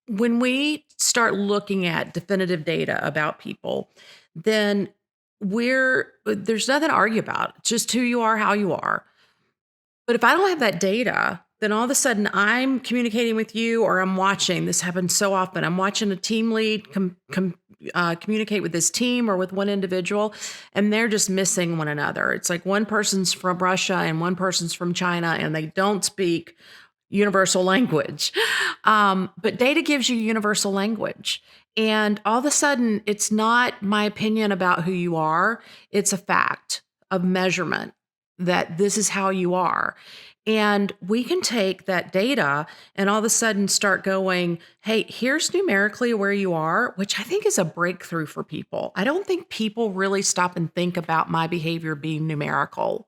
When we start looking at definitive data about people, then there's nothing to argue about. It's just who you are, how you are. But if I don't have that data, then all of a sudden I'm communicating with you, or I'm watching. This happens so often. I'm watching a team lead communicate with this team or with one individual, and they're just missing one another. It's like one person's from Russia and one person's from China, and they don't speak universal language. But data gives you universal language. And all of a sudden, it's not my opinion about who you are, it's a fact of measurement that this is how you are. And we can take that data and all of a sudden start going, hey, here's numerically where you are, which I think is a breakthrough for people. I don't think people really stop and think about my behavior being numerical.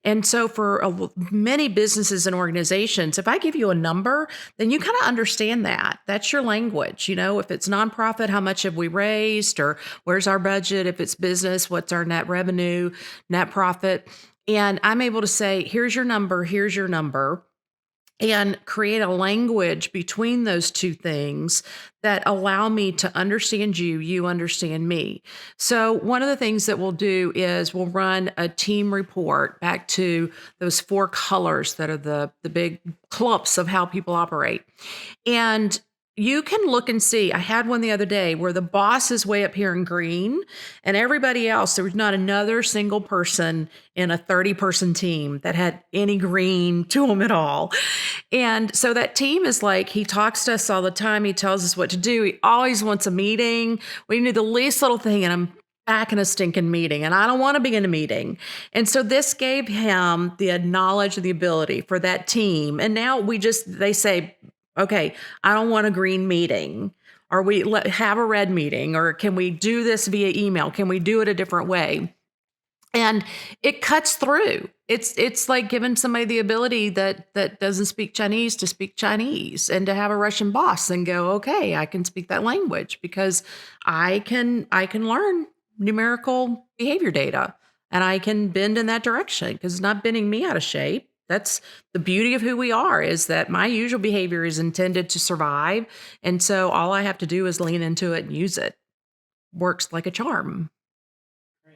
And so for many businesses and organizations, if I give you a number, then you kind of understand that. That's your language. If it's nonprofit, how much have we raised, or where's our budget? If it's business, what's our net revenue, net profit? And I'm able to say, here's your number, and create a language between those two things that allow me to understand you, you understand me. So one of the things that we'll do is we'll run a team report back to those four colors that are the big clumps of how people operate. And you can look and see. I had one the other day where the boss is way up here in green, and everybody else, there was not another single person in a 30-person team that had any green to them at all. And so that team is like, he talks to us all the time. He tells us what to do. He always wants a meeting. We need the least little thing, and I'm back in a stinking meeting, and I don't want to be in a meeting. And so this gave him the knowledge and the ability for that team. And now they say, okay, I don't want a green meeting, or have a red meeting, or can we do this via email? Can we do it a different way? And it cuts through. It's like giving somebody the ability that doesn't speak Chinese to speak Chinese, and to have a Russian boss and go, okay, I can speak that language because I can learn numerical behavior data, and I can bend in that direction because it's not bending me out of shape. That's the beauty of who we are, is that my usual behavior is intended to survive. And so all I have to do is lean into it and use it. Works like a charm.